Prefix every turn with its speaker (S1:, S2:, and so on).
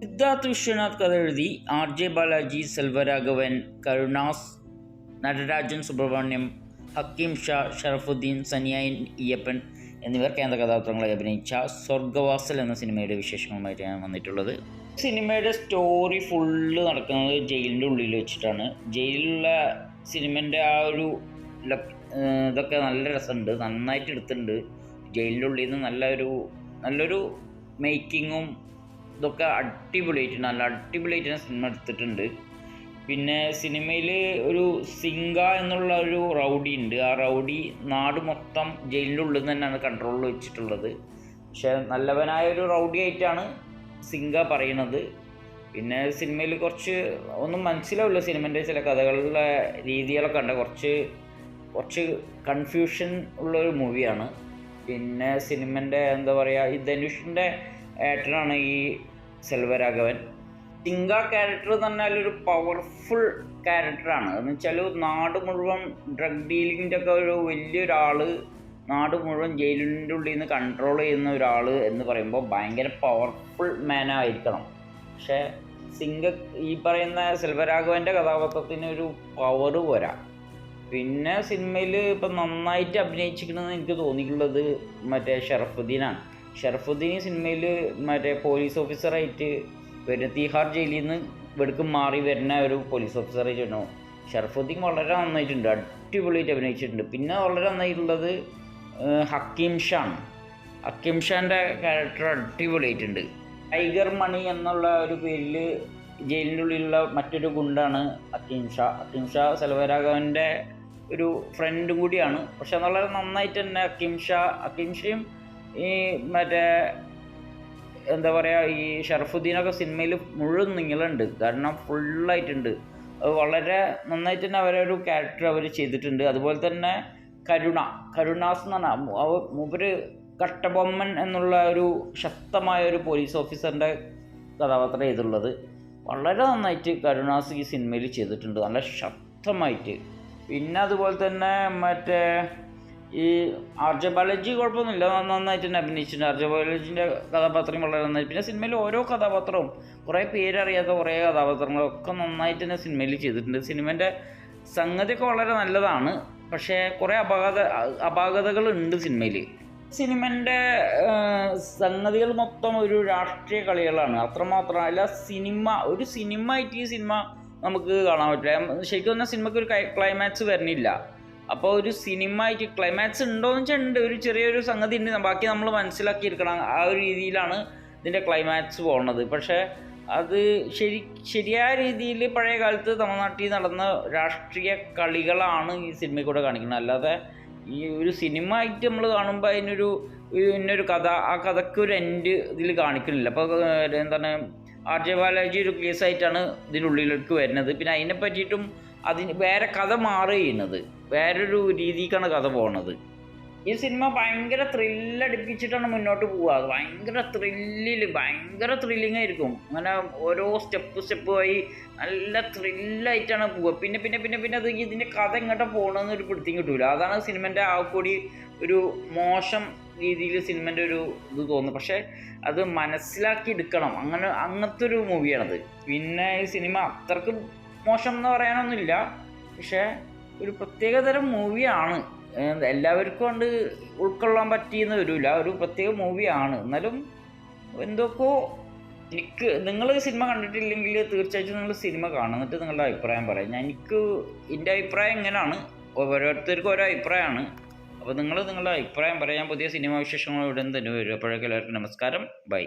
S1: സിദ്ധാർത്ഥ് വിശ്വനാഥ് കഥ എഴുതി ആർ.ജെ. ബാലാജി, സെൽവരാഘവൻ, കരുണാസ്, നടരാജൻ സുബ്രഹ്മണ്യം, ഹക്കീം ഷാ, ഷറഫുദ്ദീൻ, സനിയായൻ ഇയ്യപ്പൻ എന്നിവർ കേന്ദ്ര കഥാപാത്രങ്ങളായി അഭിനയിച്ച സ്വർഗവാസൽ എന്ന സിനിമയുടെ വിശേഷങ്ങളുമായിട്ടാണ് വന്നിട്ടുള്ളത്. സിനിമയുടെ സ്റ്റോറി ഫുള്ള് നടക്കുന്നത് ജയിലിൻ്റെ ഉള്ളിൽ വെച്ചിട്ടാണ്. ജയിലിലുള്ള സിനിമേൻ്റെ ആ ഒരു ഇതൊക്കെ നല്ല രസമുണ്ട്, നന്നായിട്ട് എടുത്തിട്ടുണ്ട്. ജയിലിൻ്റെ ഉള്ളിൽ നിന്ന് നല്ലൊരു മേക്കിങ്ങും ഇതൊക്കെ അടിപൊളിയായിട്ടുണ്ട്, നല്ല അടിപൊളിയായിട്ട് സിനിമ എടുത്തിട്ടുണ്ട്. പിന്നെ സിനിമയിൽ ഒരു സിംഗ എന്നുള്ള ഒരു റൗഡി ഉണ്ട്. ആ റൗഡി നാട് മൊത്തം ജയിലിൻ്റെ ഉള്ളിൽ നിന്ന് തന്നെയാണ് കൺട്രോളിൽ വെച്ചിട്ടുള്ളത്. പക്ഷേ നല്ലവനായ ഒരു റൗഡി ആയിട്ടാണ് സിംഗ പറയുന്നത്. പിന്നെ സിനിമയിൽ കുറച്ച് ഒന്നും മനസ്സിലാവില്ല, സിനിമേൻ്റെ ചില കഥകളുടെ രീതികളൊക്കെ ഉണ്ട്, കുറച്ച് കൺഫ്യൂഷൻ ഉള്ളൊരു മൂവിയാണ്. പിന്നെ സിനിമേൻ്റെ എന്താ പറയുക, ഈ ധനുഷിൻ്റെ ഏട്ടനാണ് ഈ സെൽവരാഘവൻ. സിംഗ ക്യാരക്ടർ എന്ന് പറഞ്ഞാൽ ഒരു പവർഫുൾ ക്യാരക്ടറാണ്. എന്ന് വെച്ചാൽ നാട് മുഴുവൻ ഡ്രഗ് ഡീലിങ്ങിൻ്റെ ഒക്കെ ഒരു വലിയൊരാൾ, നാട് മുഴുവൻ ജയിലിൻ്റെ ഉള്ളിൽ നിന്ന് കൺട്രോൾ ചെയ്യുന്ന ഒരാൾ എന്ന് പറയുമ്പോൾ ഭയങ്കര പവർഫുൾ മാനായിരിക്കണം. പക്ഷേ ഈ പറയുന്ന സെൽവരാഘവൻ്റെ കഥാപാത്രത്തിന് ഒരു പവർ പോരാ. പിന്നെ സിനിമയിൽ ഇപ്പം നന്നായിട്ട് അഭിനയിച്ചിരിക്കണമെന്ന് എനിക്ക് തോന്നിയിട്ടുള്ളത് മറ്റേ ഷറഫുദ്ദീനാണ്. ഷറഫുദ്ദീൻ സിനിമയിൽ മറ്റേ പോലീസ് ഓഫീസറായിട്ട് വരുന്ന തീഹാർ ജയിലിൽ നിന്ന് ഇവിടേക്ക് മാറി വരുന്ന ഒരു പോലീസ് ഓഫീസറായിട്ടാണ്. ഷറഫുദ്ദീൻ വളരെ നന്നായിട്ടുണ്ട്, അടിപൊളിയായിട്ട് അഭിനയിച്ചിട്ടുണ്ട്. പിന്നെ വളരെ നന്നായിട്ടുള്ളത് ഹക്കീം ഷാ ആണ്. ഹക്കീം ഷാൻ്റെ ക്യാരക്ടർ അടിപൊളിയായിട്ടുണ്ട്. ടൈഗർ മണി എന്നുള്ള ഒരു പേരിൽ ജയിലിൻ്റെ ഉള്ളിലുള്ള മറ്റൊരു ഗുണ്ടാണ് ഹക്കീം ഷാ സെൽവരാഘവൻ്റെ ഒരു ഫ്രണ്ടും കൂടിയാണ്. പക്ഷെ വളരെ നന്നായിട്ട് തന്നെ ഹക്കീം ഷായും ഈ മറ്റേ എന്താ പറയുക, ഈ ഷറഫുദ്ദീനൊക്കെ സിനിമയിൽ മുഴുവൻ നീളുണ്ട്, കാരണം ഫുള്ളായിട്ടുണ്ട്. അത് വളരെ നന്നായിട്ട് തന്നെ അവരൊരു ക്യാരക്ടർ അവർ ചെയ്തിട്ടുണ്ട്. അതുപോലെ തന്നെ കരുണാസ് എന്ന് പറഞ്ഞാൽ മൂപ്പര് കട്ടബൊമ്മൻ എന്നുള്ള ഒരു ശക്തമായ ഒരു പോലീസ് ഓഫീസറിൻ്റെ കഥാപാത്രം ചെയ്തിട്ടുള്ളത്. വളരെ നന്നായിട്ട് കരുണാസ് ഈ സിനിമയിൽ ചെയ്തിട്ടുണ്ട്, നല്ല ശക്തമായിട്ട്. പിന്നെ അതുപോലെ തന്നെ മറ്റേ ഈ ആർ.ജെ. ബാലാജി കുഴപ്പമൊന്നുമില്ല, നന്നായിട്ട് തന്നെ അഭിനയിച്ചിട്ടുണ്ട്. ആർ.ജെ. ബാലാജിൻ്റെ കഥാപാത്രം വളരെ നന്നായി. പിന്നെ സിനിമയിൽ ഓരോ കഥാപാത്രവും കുറേ പേരറിയാത്ത കുറേ കഥാപാത്രങ്ങളൊക്കെ നന്നായിട്ട് തന്നെ സിനിമയിൽ ചെയ്തിട്ടുണ്ട്. സിനിമേൻ്റെ സംഗതിയൊക്കെ വളരെ നല്ലതാണ്, പക്ഷേ കുറേ അപാകതകളുണ്ട് സിനിമയിൽ. സിനിമേൻ്റെ സംഗതികൾ മൊത്തം ഒരു രാഷ്ട്രീയ കളികളാണ്, അത്രമാത്രം അല്ല. ഒരു സിനിമ ആയിട്ട് ഈ സിനിമ നമുക്ക് കാണാൻ പറ്റില്ല. ശരിക്കും പറഞ്ഞാൽ സിനിമയ്ക്ക് ഒരു ക്ലൈമാക്സ് വരുന്നില്ല. അപ്പോൾ ഒരു സിനിമ ആയിട്ട് ക്ലൈമാക്സ് ഉണ്ടോയെന്ന് വെച്ചാൽ ഉണ്ട്, ഒരു ചെറിയൊരു സംഗതി ഉണ്ട്, ബാക്കി നമ്മൾ മനസ്സിലാക്കിയെടുക്കണം. ആ ഒരു രീതിയിലാണ് ഇതിൻ്റെ ക്ലൈമാക്സ് പോകുന്നത്. പക്ഷേ അത് ശരിയായ രീതിയിൽ പഴയ കാലത്ത് തമിഴ്നാട്ടിൽ നടന്ന രാഷ്ട്രീയ കളികളാണ് ഈ സിനിമയിൽ കൂടെ കാണിക്കുന്നത്. അല്ലാതെ ഈ ഒരു സിനിമ ആയിട്ട് നമ്മൾ കാണുമ്പോൾ ഇന്നൊരു കഥ, ആ കഥയ്ക്ക് ഒരു എൻഡ് ഇതിൽ കാണിക്കുന്നില്ല. അപ്പോൾ എന്താണ്, ആർ.ജെ. ബാലാജി ഒരു കേസായിട്ടാണ് ഇതിനുള്ളിലേക്ക് വരുന്നത്. പിന്നെ അതിനെ പറ്റിയിട്ടും വേറെ കഥ മാറുകയാണ്, വേറൊരു രീതിക്കാണ് കഥ പോകുന്നത്. ഈ സിനിമ ഭയങ്കര ത്രില്ലടിപ്പിച്ചിട്ടാണ് മുന്നോട്ട് പോവുക. അത് ഭയങ്കര ത്രില്ലിംഗ് ആയിരിക്കും. അങ്ങനെ ഓരോ സ്റ്റെപ്പായി നല്ല ത്രില്ലായിട്ടാണ് പോവുക. പിന്നെ അത് ഇതിൻ്റെ കഥ എങ്ങോട്ടാണ് പോകണമെന്ന് ഒരു പിടുത്തം കിട്ടൂല. അതാണ് സിനിമേൻ്റെ ആകെക്കൂടി ഒരു മോശം രീതിയിൽ സിനിമേൻ്റെ ഒരു ഇത് തോന്നുന്നു. പക്ഷേ അത് മനസ്സിലാക്കി എടുക്കണം, അങ്ങനത്തെ ഒരു മൂവിയാണത്. പിന്നെ ഈ സിനിമ അത്രക്ക് മോശം എന്ന് പറയാനൊന്നുമില്ല, പക്ഷേ ഒരു പ്രത്യേകതരം മൂവിയാണ്. എല്ലാവർക്കും കൊണ്ട് ഉൾക്കൊള്ളാൻ പറ്റിയെന്ന് വരില്ല, ഒരു പ്രത്യേക മൂവിയാണ്. എന്നാലും എന്തൊക്കെയോ നിങ്ങൾ സിനിമ കണ്ടിട്ടില്ലെങ്കിൽ തീർച്ചയായിട്ടും നിങ്ങൾ സിനിമ കാണും, എന്നിട്ട് നിങ്ങളുടെ അഭിപ്രായം പറയാം. എൻ്റെ അഭിപ്രായം എങ്ങനെയാണ്, ഓരോരുത്തർക്കും ഓരോ അഭിപ്രായമാണ്. അപ്പോൾ നിങ്ങളുടെ അഭിപ്രായം പറയാം. പുതിയ സിനിമാ വിശേഷങ്ങൾ ഉടൻ തന്നെ വരും. അപ്പോഴേക്കും എല്ലാവർക്കും നമസ്കാരം, ബൈ.